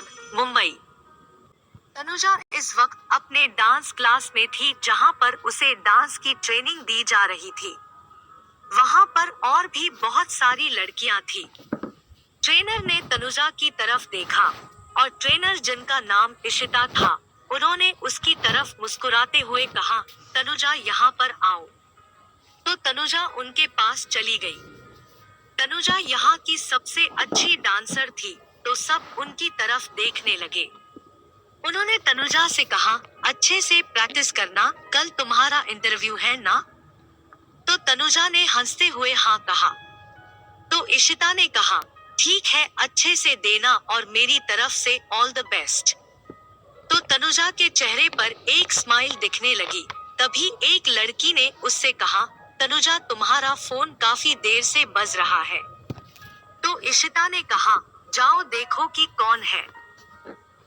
हैदराबाद, मुंबई। तनुजा इस वक्त अपने डांस क्लास में थी जहां पर उसे डांस की ट्रेनिंग दी जा रही थी। वहां पर और भी बहुत सारी लड़कियां थी। ट्रेनर ने तनुजा की तरफ देखा और ट्रेनर जिनका नाम इशिता था, उन्होंने उसकी तरफ मुस्कुराते हुए कहा, तनुजा यहाँ पर आओ। तो तनुजा उनके पास चली गई। तनुजा यहाँ की सबसे अच्छी डांसर थी, तो सब उनकी तरफ देखने लगे। उन्होंने तनुजा से कहा, अच्छे से प्रैक्टिस करना, कल तुम्हारा इंटरव्यू है ना? तो तनुजा ने हंसते हुए हाँ कहा। तो इशिता ने कहा, ठीक है, अच्छे से देना और मेरी तरफ से ऑल द बेस्ट। तो तनुजा के चेहरे पर एक स्माइल दिखने लगी। तभी एक लड़की ने उससे कहा, तनुजा तुम्हारा फोन काफी देर से बज रहा है। तो इशिता ने कहा, जाओ देखो कि कौन है।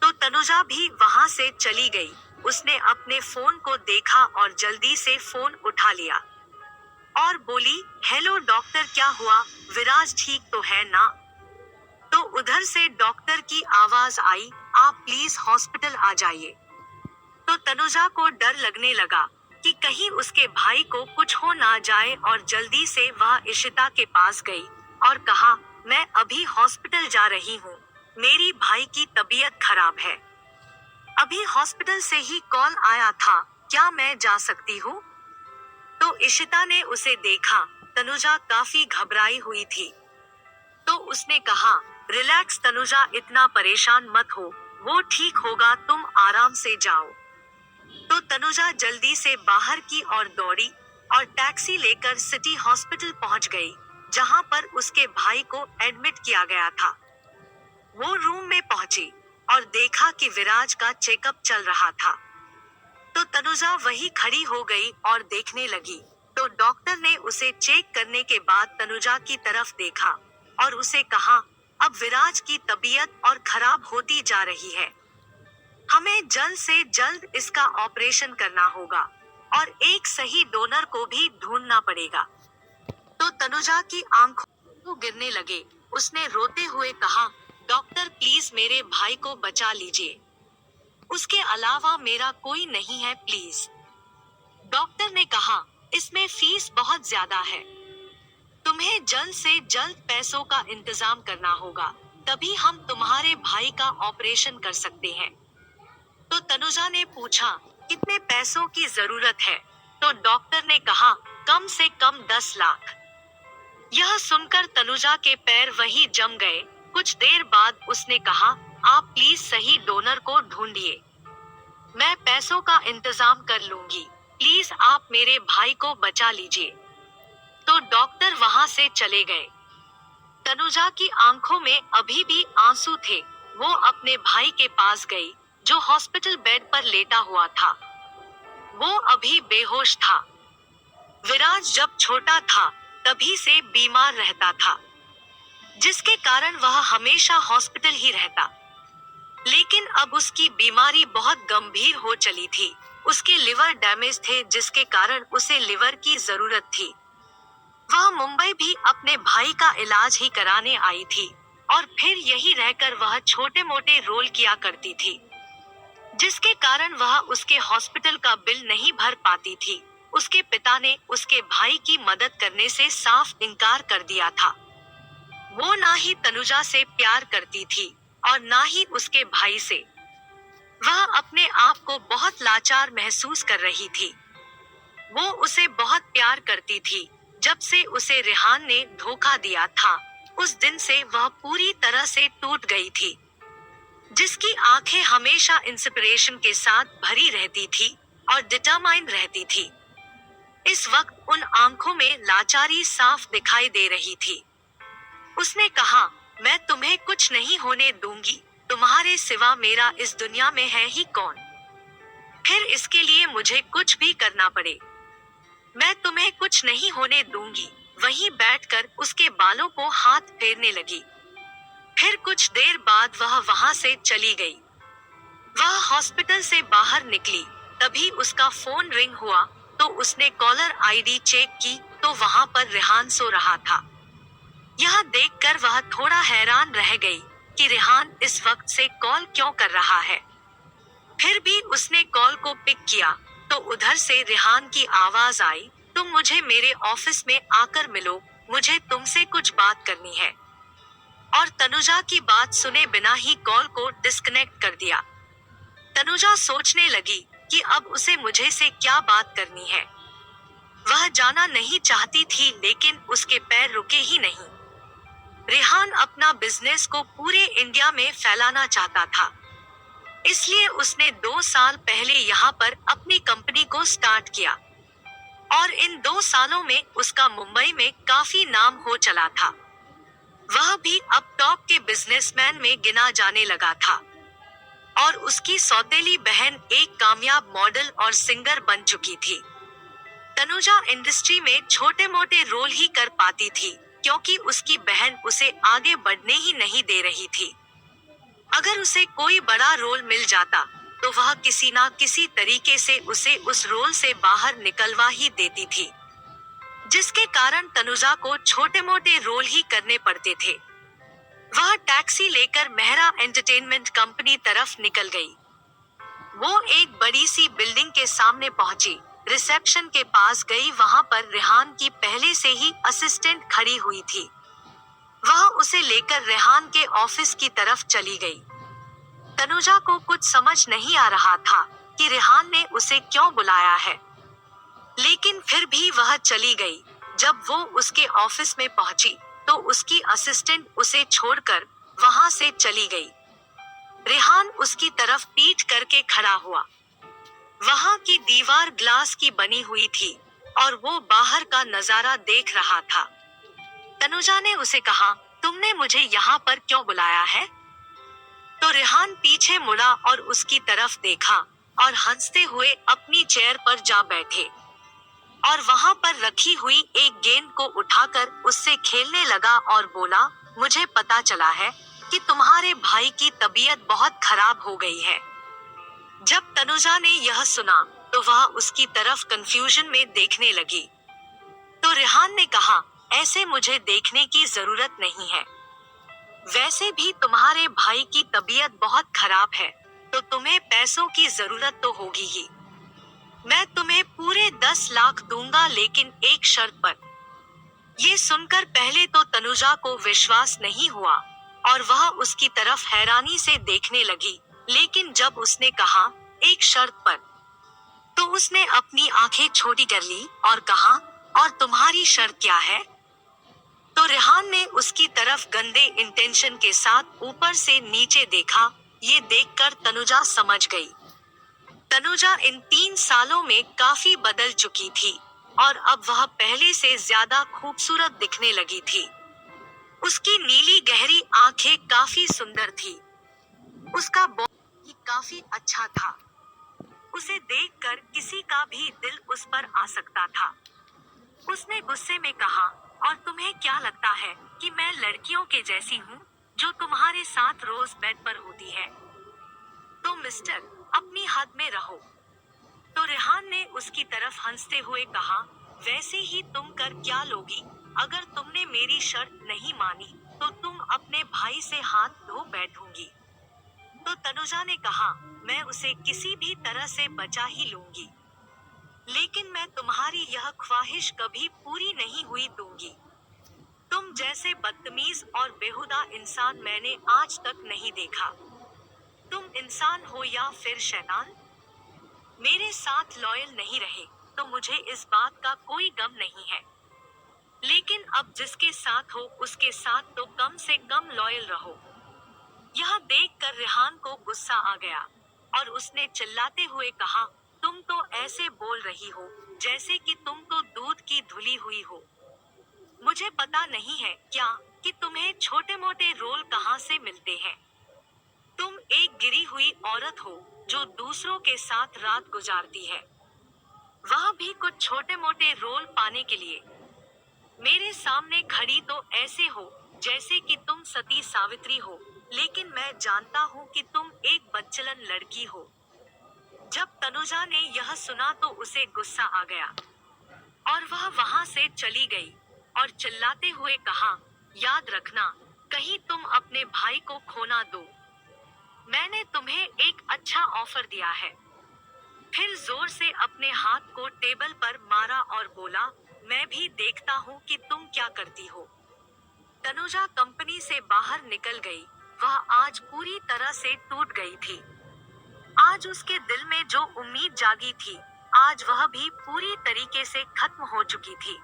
तो तनुजा भी वहां से चली गई। उसने अपने फोन को देखा और जल्दी से फोन उठा लिया और बोली, हेलो डॉक्टर, क्या हुआ, विराज ठीक तो है ना? तो उधर से डॉक्टर की आवाज आई, आप प्लीज हॉस्पिटल आ जाइए। तो तनुजा को डर लगने लगा कि कहीं उसके भाई को कुछ हो ना जाए और जल्दी से वह इशिता के पास गई और कहा, मैं अभी हॉस्पिटल जा रही हूँ, मेरी भाई की तबीयत खराब है। अभी हॉस्पिटल से ही कॉल आया था, क्या मैं जा सकती हूँ? तो इशिता ने उसे देखा, तनुजा काफी घबराई हुई थी। तो उसने कहा, रिलैक्स तनुजा, इतना परेशान मत हो, वो ठीक होगा, तुम आराम से जाओ। तो तनुजा जल्दी से बाहर की ओर दौड़ी और टैक्सी लेकर सिटी हॉस्पिटल पहुंच गई, जहां पर उसके भाई को एडमिट किया गया था। वो रूम में पहुंची और देखा कि विराज का चेकअप चल रहा था। तो तनुजा वही खड़ी हो गई और देखने लगी। तो डॉक्टर ने उसे चेक करने के बाद तनुजा की तरफ देखा और उसे कहा, अब विराज की तबीयत और खराब होती जा रही है, हमें जल्द से जल्द इसका ऑपरेशन करना होगा और एक सही डोनर को भी ढूंढना पड़ेगा। तो तनुजा की आंखों गिरने लगे। उसने रोते हुए कहा, डॉक्टर प्लीज मेरे भाई को बचा लीजिए, उसके अलावा मेरा कोई नहीं है, प्लीज। डॉक्टर ने कहा, इसमें फीस बहुत ज्यादा है, तुम्हें जल्द से जल्द पैसों का इंतजाम करना होगा, तभी हम तुम्हारे भाई का ऑपरेशन कर सकते हैं। तो तनुजा ने पूछा, कितने पैसों की जरूरत है? तो डॉक्टर ने कहा, कम से कम 10 लाख। यह सुनकर तनुजा के पैर वही जम गए। कुछ देर बाद उसने कहा, आप प्लीज सही डोनर को ढूंढिए, मैं पैसों का इंतजाम कर लूंगी, प्लीज आप मेरे भाई को बचा लीजिए। तो डॉक्टर वहां से चले गए। तनुजा की आंखों में अभी भी आंसू थे। वो अपने भाई के पास गई, जो हॉस्पिटल बेड पर लेटा हुआ था। वो अभी बेहोश था। विराज जब छोटा था तभी से बीमार रहता था, जिसके कारण वह हमेशा हॉस्पिटल ही रहता। लेकिन अब उसकी बीमारी बहुत गंभीर हो चली थी। उसके लिवर डैमेज थे, जिसके कारण उसे लिवर की जरूरत थी। वह मुंबई भी अपने भाई का इलाज ही कराने आई थी और फिर यही रहकर वह छोटे मोटे रोल किया करती थी, जिसके कारण वह उसके हॉस्पिटल का बिल नहीं भर पाती थी। उसके पिता ने उसके भाई की मदद करने से साफ इनकार कर दिया था। वो ना ही तनुजा से प्यार करती थी और ना ही उसके भाई से। वह अपने आप को बहुत लाचार महसूस कर रही थी। वो उसे बहुत प्यार करती थी। जब से उसे रेहान ने धोखा दिया था, उस दिन से वह पूरी तरह से टूट गई थी, जिसकी आंखें हमेशा इंस्पिरेशन के साथ भरी रहती थी और डिटरमाइंड रहती थी। इस वक्त उन आंखों में लाचारी साफ दिखाई दे रही थी। उसने कहा, मैं तुम्हें कुछ नहीं होने दूंगी, तुम्हारे सिवा मेरा इस दुनिया में है ही कौन? फिर इसके लिए मुझे कुछ भी करना पड़े, मैं तुम्हें कुछ नहीं होने दूंगी। वहीं बैठकर उसके बालों को हाथ फेरने लगी। फिर कुछ देर बाद वह वहां से चली गई। वह हॉस्पिटल से बाहर निकली, तभी उसका फोन रिंग हुआ। तो उसने कॉलर आईडी चेक की तो वहां पर रेहान सो रहा था। यह देखकर वह थोड़ा हैरान रह गई। कि रेहान इस वक्त से कॉल क्यों कर रहा है। फिर भी उसने कॉल को पिक किया तो उधर से रेहान की आवाज आई, तुम मुझे मेरे ऑफिस में आकर मिलो, मुझे तुमसे कुछ बात करनी है। और तनुजा की बात सुने बिना ही कॉल को डिस्कनेक्ट कर दिया। तनुजा सोचने लगी कि अब उसे मुझे से क्या बात करनी है। वह जाना नहीं चाहती थी लेकिन उसके पैर रुके ही नहीं। रेहान अपना बिजनेस को पूरे इंडिया में फैलाना चाहता था, इसलिए उसने 2 साल पहले यहाँ पर अपनी कंपनी को स्टार्ट किया और इन 2 सालों में उसका मुंबई में काफी नाम हो चला था। वह भी अब टॉप के बिजनेसमैन में गिना जाने लगा था और उसकी सौतेली बहन एक कामयाब मॉडल और सिंगर बन चुकी थी। तनुजा इंडस्ट्री में छोटे मोटे रोल ही कर पाती थी क्योंकि उसकी बहन उसे आगे बढ़ने ही नहीं दे रही थी। अगर उसे कोई बड़ा रोल मिल जाता तो वह किसी ना किसी तरीके से उसे उस रोल से बाहर निकलवा ही देती थी, जिसके कारण तनुजा को छोटे मोटे रोल ही करने पड़ते थे। वह टैक्सी लेकर मेहरा एंटरटेनमेंट कंपनी तरफ निकल गई। वो एक बड़ी सी बिल्डिंग के सामने पहुंची, रिसेप्शन के पास गई। वहां पर रेहान की पहले से ही असिस्टेंट खड़ी हुई थी। वह उसे लेकर रेहान के ऑफिस की तरफ चली गई। तनुजा को कुछ समझ नहीं आ रहा था कि रेहान ने उसे क्यों बुलाया है, लेकिन फिर भी वह चली गई। जब वो उसके ऑफिस में पहुंची तो उसकी असिस्टेंट उसे छोड़कर वहां से चली गई। रेहान उसकी तरफ पीठ करके खड़ा हुआ। वहां की दीवार ग्लास की बनी हुई थी और वो बाहर का नजारा देख रहा था। तनुजा ने उसे कहा, तुमने मुझे यहाँ पर क्यों बुलाया है? तो रेहान पीछे मुड़ा और उसकी तरफ देखा और हंसते हुए अपनी चेयर पर जा बैठे और वहां पर रखी हुई एक गेंद को उठाकर उससे खेलने लगा और बोला, मुझे पता चला है कि तुम्हारे भाई की तबीयत बहुत खराब हो गई है। जब तनुजा ने यह सुना तो वह उसकी तरफ कंफ्यूजन में देखने लगी। तो रेहान ने कहा, ऐसे मुझे देखने की जरूरत नहीं है। वैसे भी तुम्हारे भाई की तबीयत बहुत खराब है तो तुम्हें पैसों की जरूरत तो होगी ही। मैं तुम्हें पूरे 10 लाख दूंगा लेकिन एक शर्त पर। ये सुनकर पहले तो तनुजा को विश्वास नहीं हुआ और वह उसकी तरफ हैरानी से देखने लगी, लेकिन जब उसने कहा एक शर्त पर, तो उसने अपनी आंखें छोटी कर ली और कहा, और तुम्हारी शर्त क्या है? तो रेहान ने उसकी तरफ गंदे इंटेंशन के साथ ऊपर से नीचे देखा। ये देखकर तनुजा समझ गई। तनुजा इन 3 सालों में काफी बदल चुकी थी और अब वह पहले से ज्यादा खूबसूरत दिखने लगी थी। उसकी नीली गहरी आंखें काफी सुंदर थी। उसका बॉडी काफी अच्छा था। उसे देखकर किसी का भी दिल उस पर आ सकता था। उसने गुस्से में कहा, और तुम्हें क्या लगता है कि मैं लड़कियों के जैसी हूँ जो तुम्हारे साथ रोज बेड पर होती है? तो मिस्टर, अपनी हद में रहो। तो रेहान ने उसकी तरफ हंसते हुए कहा, वैसे ही तुम कर क्या लोगी? अगर तुमने मेरी शर्त नहीं मानी तो तुम अपने भाई से हाथ धो बैठूंगी। तो तनुजा ने कहा, मैं उसे किसी भी तरह से बचा ही लूंगी, लेकिन मैं तुम्हारी यह ख्वाहिश कभी पूरी नहीं हुई दूंगी। तुम जैसे बदतमीज और बेहुदा इंसान मैंने आज तक नहीं देखा। तुम इंसान हो या फिर शैतान। मेरे साथ लॉयल नहीं रहे तो मुझे इस बात का कोई गम नहीं है, लेकिन अब जिसके साथ हो उसके साथ तो कम से कम लॉयल रहो। यह देखकर रेहान को गुस्सा आ गया और उसने चिल्लाते हुए कहा, तुम तो ऐसे बोल रही हो जैसे कि तुम तो दूध की धुली हुई हो। मुझे पता नहीं है क्या कि तुम्हें छोटे मोटे रोल कहाँ से मिलते हैं। तुम एक गिरी हुई औरत हो जो दूसरों के साथ रात गुजारती है, वह भी कुछ छोटे मोटे रोल पाने के लिए। मेरे सामने खड़ी तो ऐसे हो जैसे कि तुम सती सावित्री हो, लेकिन मैं जानता हूँ कि तुम एक बदचलन लड़की हो। जब तनुजा ने यह सुना तो उसे गुस्सा आ गया और वह वहां से चली गई और चिल्लाते हुए कहा, याद रखना, कहीं तुम अपने भाई को खो ना दो। मैंने तुम्हें एक अच्छा ऑफर दिया है। फिर जोर से अपने हाथ को टेबल पर मारा और बोला, मैं भी देखता हूँ कि तुम क्या करती हो। तनुजा कंपनी से बाहर निकल गई। वह आज पूरी तरह से टूट गई थी। आज उसके दिल में जो उम्मीद जागी थी, आज वह भी पूरी तरीके से खत्म हो चुकी थी।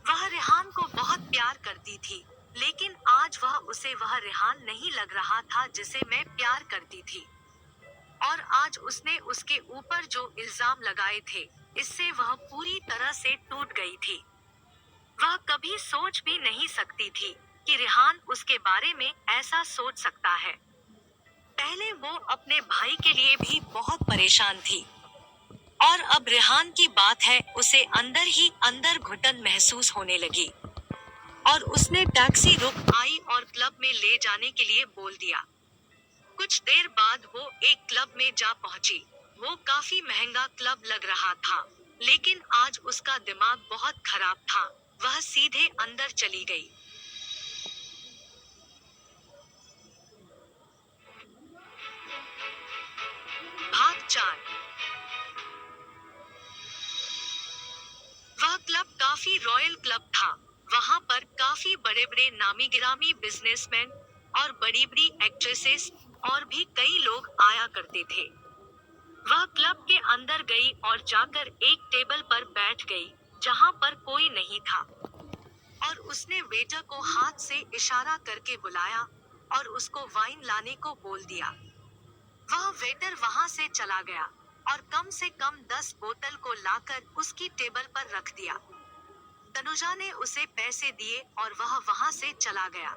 वह रेहान को बहुत प्यार करती थी, लेकिन आज वह रेहान नहीं लग रहा था जिसे मैं प्यार करती थी। और आज उसने उसके ऊपर जो इल्जाम लगाए थे, इससे वह पूरी तरह से टूट गई थी। वह कभी सोच भी नहीं सकती थी कि रेहान उसके बारे में ऐसा सोच सकता है। पहले वो अपने भाई के लिए भी बहुत परेशान थी, और अब रेहान की बात है, उसे अंदर ही अंदर घुटन महसूस होने लगी। और उसने टैक्सी रुक आई और क्लब में ले जाने के लिए बोल दिया। कुछ देर बाद वो एक क्लब में जा पहुंची। वो काफी महंगा क्लब लग रहा था, लेकिन आज उसका दिमाग बहुत खराब था। वह सीधे अंदर चली गई। भाग 4। वह क्लब काफी रॉयल क्लब था। वहां पर काफी बड़े बड़े नामी गिरामी बिजनेसमैन और बड़ी बड़ी एक्ट्रेसेस और भी कई लोग आया करते थे। वह क्लब के अंदर गई और जाकर एक टेबल पर बैठ गई, जहां पर कोई नहीं था। और उसने वेटर को हाथ से इशारा करके बुलाया और उसको वाइन लाने को बोल दिया। वह वेटर वहां से चला गया और कम से कम 10 बोतल को लाकर उसकी टेबल पर रख दिया। तनुजा ने उसे पैसे दिए और वह वहां से चला गया।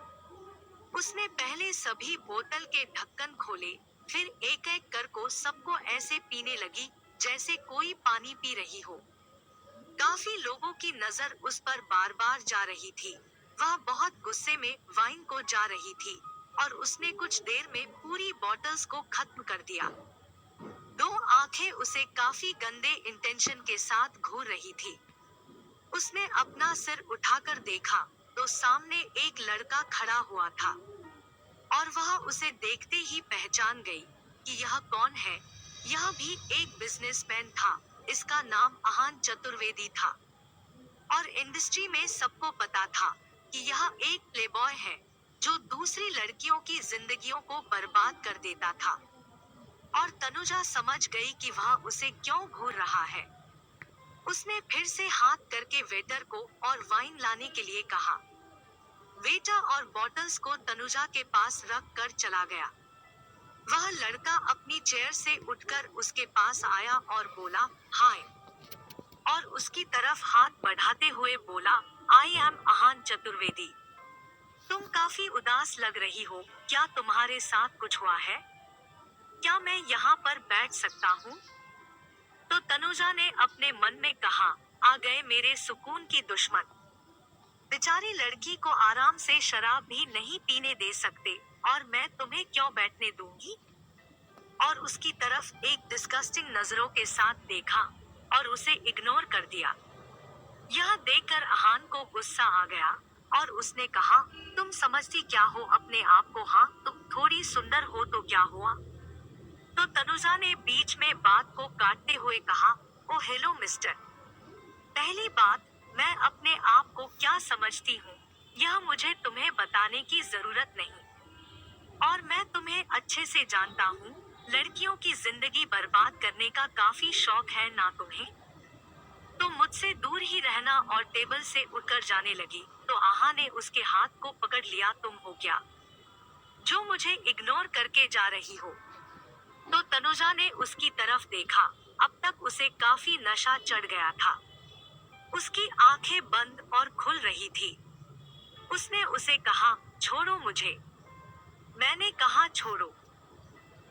उसने पहले सभी बोतल के ढक्कन खोले, फिर एक एक कर को सबको ऐसे पीने लगी जैसे कोई पानी पी रही हो। काफी लोगों की नजर उस पर बार बार जा रही थी। वह बहुत गुस्से में वाइन को जा रही थी और उसने कुछ देर में पूरी बॉटल्स को खत्म कर दिया। दो आंखें उसे काफी गंदे इंटेंशन के साथ घूर रही थी। उसने अपना सिर उठाकर देखा तो सामने एक लड़का खड़ा हुआ था, और वह उसे देखते ही पहचान गई कि यह कौन है। यह भी एक बिजनेसमैन था। इसका नाम आहान चतुर्वेदी था, और इंडस्ट्री में सबको पता था कि यह एक प्लेबॉय है जो दूसरी लड़कियों की जिंदगियों को बर्बाद कर देता था। और तनुजा समझ गई कि वह उसे क्यों घूर रहा है। उसने फिर से हाथ करके वेटर को और वाइन लाने के लिए कहा। वेटर और बॉटल्स को तनुजा के पास रख कर चला गया। वह लड़का अपनी चेयर से उठकर उसके पास आया और बोला, हाय, और उसकी तरफ हाथ बढ़ाते हुए बोला, आई एम आहान चतुर्वेदी। तुम काफी उदास लग रही हो, क्या तुम्हारे साथ कुछ हुआ है? क्या मैं यहाँ पर बैठ सकता हूँ? तो तनुजा ने अपने मन में कहा, आ गए मेरे सुकून की दुश्मन। बेचारी लड़की को आराम से शराब भी नहीं पीने दे सकते, और मैं तुम्हें क्यों बैठने दूंगी? और उसकी तरफ एक डिस्गस्टिंग नजरों के साथ देखा और उसे इग्नोर कर दिया। यह देखकर आहान को गुस्सा आ गया और उसने कहा, तुम समझती क्या हो अपने आप को? हाँ, तुम थोड़ी सुंदर हो तो क्या हुआ? तो तनुजा ने बीच में बात को काटते हुए कहा, ओ हेलो मिस्टर। पहली बात, मैं अपने आप को क्या समझती हूँ, यह मुझे तुम्हें बताने की जरूरत नहीं। और मैं तुम्हें अच्छे से जानता हूँ, लड़कियों की जिंदगी बर्बाद करने का काफी शौक है ना तुम्हें? तो मुझसे दूर ही रहना। और टेबल से उठकर जाने लगी तो आहा ने उसके हाथ को पकड़ लिया। तुम हो क्या, जो मुझे इग्नोर करके जा रही हो? तो तनुजा ने उसकी तरफ देखा। अब तक उसे काफी नशा चढ़ गया था। उसकी आंखें बंद और खुल रही थी। उसने उसे कहा, छोड़ो मुझे। मैंने कहा छोड़ो।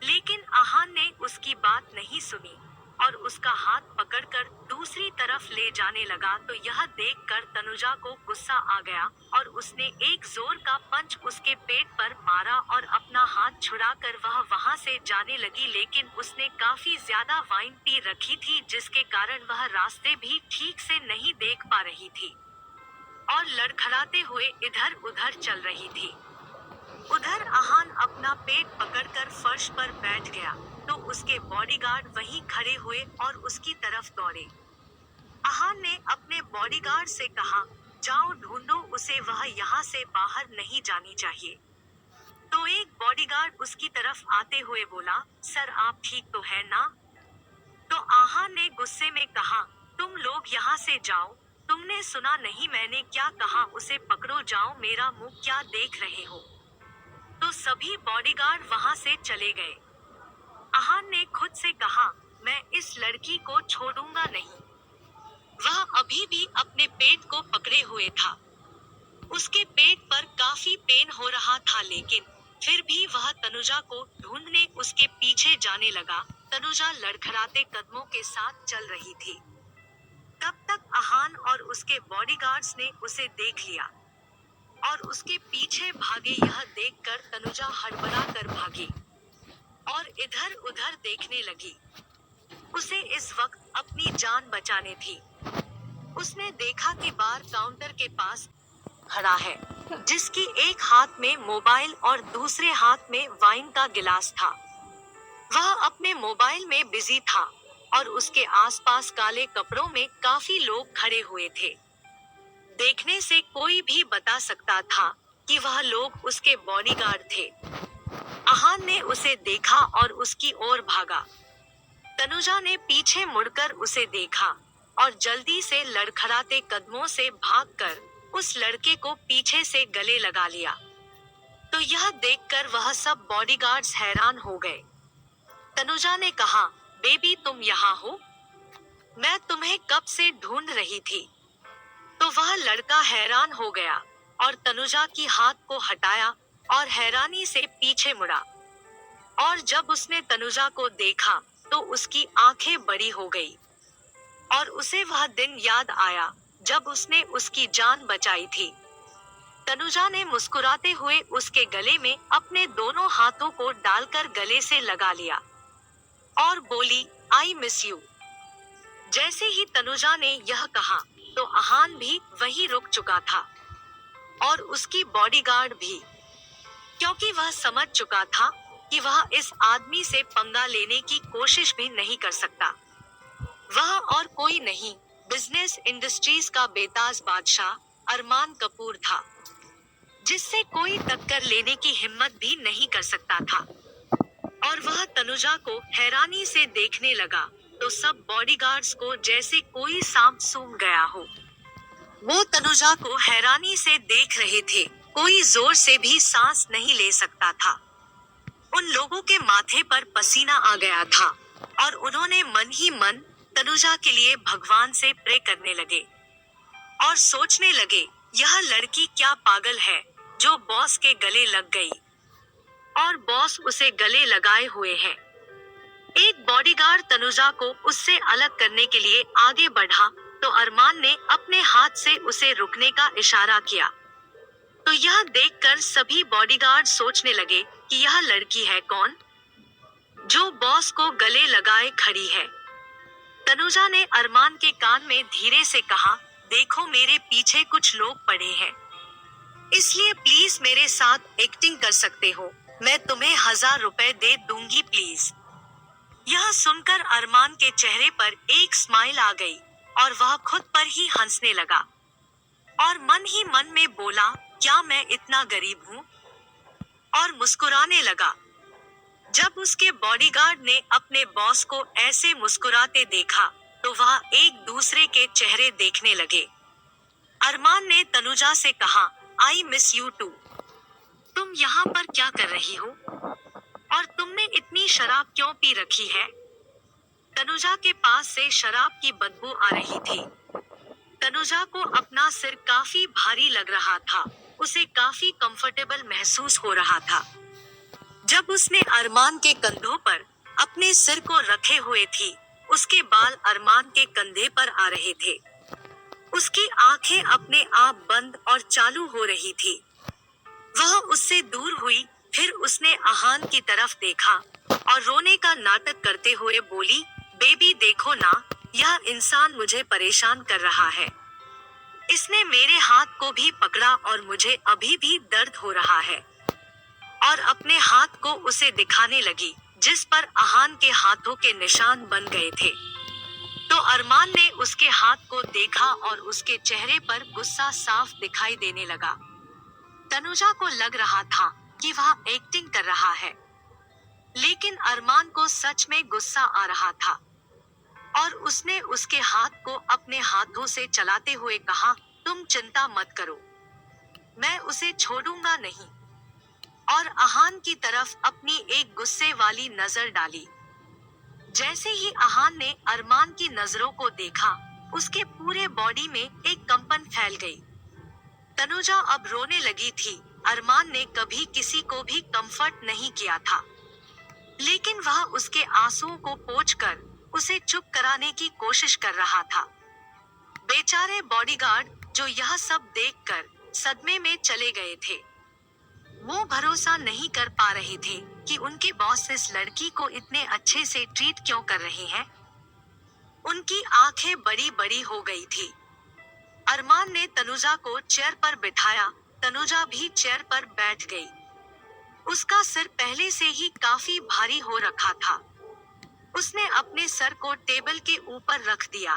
लेकिन आहान ने उसकी बात नहीं सुनी और उसका हाथ पकड़कर दूसरी तरफ ले जाने लगा। तो यह देखकर तनुजा को गुस्सा आ गया और उसने एक जोर का पंच उसके पेट पर मारा और अपना हाथ छुड़ाकर वह वहां से जाने लगी। लेकिन उसने काफी ज्यादा वाइन पी रखी थी, जिसके कारण वह रास्ते भी ठीक से नहीं देख पा रही थी और लड़खड़ाते हुए इधर उधर चल रही थी। उधर आहान अपना पेट पकड़कर फर्श पर बैठ गया, तो उसके बॉडीगार्ड वहीं खड़े हुए और उसकी तरफ दौड़े। आहान ने अपने बॉडीगार्ड से कहा, जाओ ढूंढो उसे, वह यहाँ से बाहर नहीं जानी चाहिए। तो एक बॉडीगार्ड उसकी तरफ आते हुए बोला, सर आप ठीक तो है ना? तो आहान ने गुस्से में कहा, तुम लोग यहाँ से जाओ, तुमने सुना नहीं मैंने क्या कहा, उसे पकड़ो, जाओ, मेरा मुंह क्या देख रहे हो? तो सभी बॉडीगार्ड वहां से चले गए। आहान ने खुद से कहा, मैं इस लड़की को छोड़ूंगा नहीं। वह अभी भी अपने पेट को पकड़े हुए था। उसके पेट पर काफी पेन हो रहा था, लेकिन फिर भी वह तनुजा को ढूंढने उसके पीछे जाने लगा। तनुजा लड़खड़ाते कदमों के साथ चल रही थी। तब तक आहान और उसके बॉडीगार्ड्स ने उसे देख लिया और उसके पीछे भागे। यह देखकर तनुजा हड़बड़ा कर भागी और इधर उधर देखने लगी। उसे इस वक्त अपनी जान बचानी थी। उसने देखा कि बार काउंटर के पास खड़ा है, जिसकी एक हाथ में मोबाइल और दूसरे हाथ में वाइन का गिलास था। वह अपने मोबाइल में बिजी था और उसके आसपास काले कपड़ों में काफी लोग खड़े हुए थे। देखने से कोई भी बता सकता था कि वह लोग उसके बॉडीगार्ड थे। आहान ने उसे देखा और उसकी ओर भागा। तनुजा ने पीछे मुड़कर उसे देखा और जल्दी से लड़खड़ाते कदमों से भागकर उस लड़के को पीछे से गले लगा लिया। तो यह देखकर वह सब बॉडीगार्ड्स हैरान हो गए। तनुजा ने कहा, बेबी तुम यहाँ हो? मैं तुम्हें कब से ढूंढ रही थी। तो वह लड़का हैरान हो गया और तनुजा की हाथ को हटाया और हैरानी से पीछे मुड़ा। और जब उसने तनुजा को देखा तो उसकी आंखें बड़ी हो गई और उसे वह दिन याद आया जब उसने उसकी जान बचाई थी। तनुजा ने मुस्कुराते हुए उसके गले में अपने दोनों हाथों को डालकर गले से लगा लिया और बोली, आई मिस यू। जैसे ही तनुजा ने यह कहा तो आहान भी वहीं रुक चुका था और उसकी बॉडीगार्ड भी, क्योंकि वह समझ चुका था कि वह इस आदमी से पंगा लेने की कोशिश भी नहीं कर सकता। वह और कोई नहीं, बिजनेस इंडस्ट्रीज का बेताज बादशाह अरमान कपूर था, जिससे कोई टक्कर लेने की हिम्मत भी नहीं कर सकता था। और वह तनुजा को हैरानी से देखने लगा तो सब बॉडीगार्ड्स को जैसे कोई सांप सूंघ गया हो। वो तनुजा को हैरानी से देख रहे थे, कोई जोर से भी सांस नहीं ले सकता था। उन लोगों के माथे पर पसीना आ गया था और उन्होंने मन ही मन तनुजा के लिए भगवान से प्रे करने लगे और सोचने लगे, यह लड़की क्या पागल है जो बॉस के गले लग गई और बॉस उसे गले लगाए हुए है। एक बॉडीगार्ड तनुजा को उससे अलग करने के लिए आगे बढ़ा तो अरमान ने अपने हाथ से उसे रुकने का इशारा किया। तो यह देखकर सभी बॉडीगार्ड सोचने लगे कि यह लड़की है कौन जो बॉस को गले लगाए खड़ी है। तनुजा ने अरमान के कान में धीरे से कहा, देखो मेरे पीछे कुछ लोग पड़े हैं, इसलिए प्लीज मेरे साथ एक्टिंग कर सकते हो, मैं तुम्हें 1000 रुपए दे दूंगी प्लीज। यह सुनकर अरमान के चेहरे पर एक स्माइल आ गई और वह खुद पर ही हंसने लगा और मन ही मन में बोला, क्या मैं इतना गरीब हूँ? और मुस्कुराने लगा। जब उसके बॉडीगार्ड ने अपने बॉस को ऐसे मुस्कुराते देखा तो वह एक दूसरे के चेहरे देखने लगे। अरमान ने तनुजा से कहा, आई मिस यू टू। तुम यहाँ पर क्या कर रही हो? और तुमने इतनी शराब क्यों पी रखी है? तनुजा के पास से शराब की बदबू आ रही थी। तनुजा को अपना सिर काफी भारी लग रहा था, उसे काफी कंफर्टेबल महसूस हो रहा था। जब उसने अरमान के कंधों पर अपने सिर को रखे हुए थी, उसके बाल अरमान के कंधे पर आ रहे थे। उसकी आंखें अपने आप बंद और चालू हो रही थी। वह उससे दूर हुई, फिर उसने आहान की तरफ देखा और रोने का नाटक करते हुए बोली, बेबी देखो ना, यह इंसान मुझे परेशान कर रहा है। इसने मेरे हाथ को भी पकड़ा और मुझे अभी भी दर्द हो रहा है। और अपने हाथ को उसे दिखाने लगी, जिस पर अहान के हाथों के निशान बन गए थे। तो अरमान ने उसके हाथ को देखा और उसके चेहरे पर गुस्सा साफ दिखाई देने लगा। तनुजा को लग रहा था कि वह एक्टिंग कर रहा है, लेकिन अरमान को सच में गुस्सा आ रहा था और उसने उसके हाथ को अपने हाथों से चलाते हुए कहा, तुम चिंता मत करो, मैं उसे छोड़ूंगा नहीं। और अहान की तरफ अपनी एक गुस्से वाली नजर डाली। जैसे ही अहान ने अरमान की नजरों को देखा, उसके पूरे बॉडी में एक कंपन फैल गई। तनुजा अब रोने लगी थी। अरमान ने कभी किसी को भी कंफर्ट नहीं किया था, लेकिन वह उसके आंसुओं को पोंछकर उसे चुप कराने की कोशिश कर रहा था। बेचारे बॉडीगार्ड, जो यह सब देखकर सदमे में चले गए थे, वो भरोसा नहीं कर पा रहे थे कि उनके बॉस इस लड़की को इतने अच्छे से ट्रीट क्यों कर रहे हैं। उनकी आंखें बड़ी बड़ी हो गई थी। अरमान ने तनुजा को चेयर पर बिठाया। तनुजा भी चेयर पर बैठ गई। उसका सिर पहले से ही काफी भारी हो रखा था। उसने अपने सर को टेबल के ऊपर रख दिया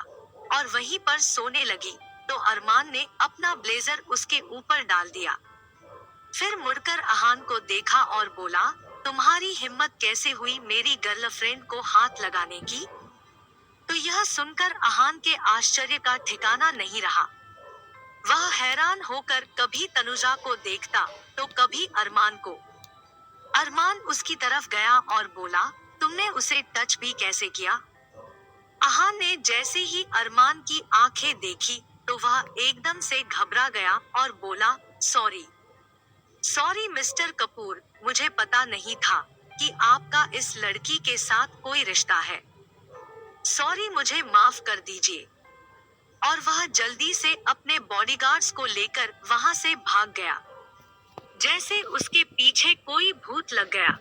और वहीं पर सोने लगी, तो अरमान ने अपना ब्लेजर उसके ऊपर डाल दिया। फिर मुड़कर अहान को देखा और बोला, तुम्हारी हिम्मत कैसे हुई मेरी गर्लफ्रेंड को हाथ लगाने की? तो यह सुनकर अहान के आश्चर्य का ठिकाना नहीं रहा। वह हैरान होकर कभी तनुजा को देखता तो कभी अरमान को। अरमान उसकी तरफ गया और बोला, तुमने उसे टच भी कैसे किया? अहान ने जैसे ही अरमान की आंखें देखी तो वह एकदम से घबरा गया और बोला, सॉरी मिस्टर कपूर, मुझे पता नहीं था कि आपका इस लड़की के साथ कोई रिश्ता है। सॉरी, मुझे माफ कर दीजिए। और वह जल्दी से अपने बॉडीगार्ड्स को लेकर वहां से भाग गया, जैसे उसके पीछे कोई भूत लग गया।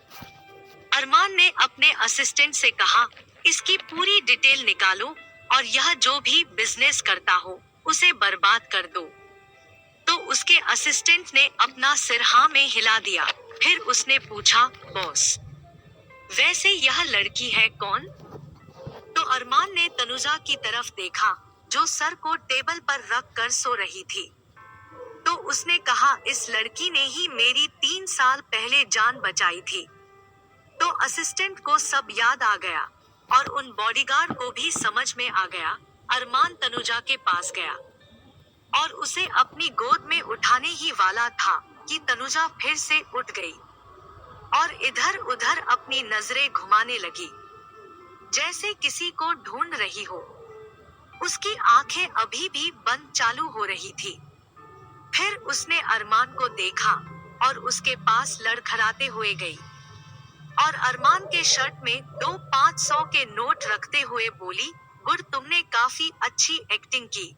अरमान ने अपने असिस्टेंट से कहा, इसकी पूरी डिटेल निकालो और यह जो भी बिजनेस करता हो उसे बर्बाद कर दो। तो उसके असिस्टेंट ने अपना सिर हाँ में हिला दिया। फिर उसने पूछा, बॉस, वैसे यह लड़की है कौन? तो अरमान ने तनुजा की तरफ देखा, जो सर को टेबल पर रख कर सो रही थी। तो उसने कहा, इस लड़की ने ही मेरी 3 साल पहले जान बचाई थी। तो असिस्टेंट को सब याद आ गया और उन बॉडीगार्ड को भी समझ में आ गया। अरमान तनुजा के पास गया और उसे अपनी गोद में उठाने ही वाला था कि तनुजा फिर से उठ गई और इधर उधर अपनी नजरें घुमाने लगी, जैसे किसी को ढूंढ रही हो। उसकी आंखें अभी भी बंद चालू हो रही थी। फिर उसने अरमान को देखा और उसके पास लड़खड़ाते हुए गई और अरमान के शर्ट में 2 500 के नोट रखते हुए बोली, गुड, तुमने काफी अच्छी एक्टिंग की।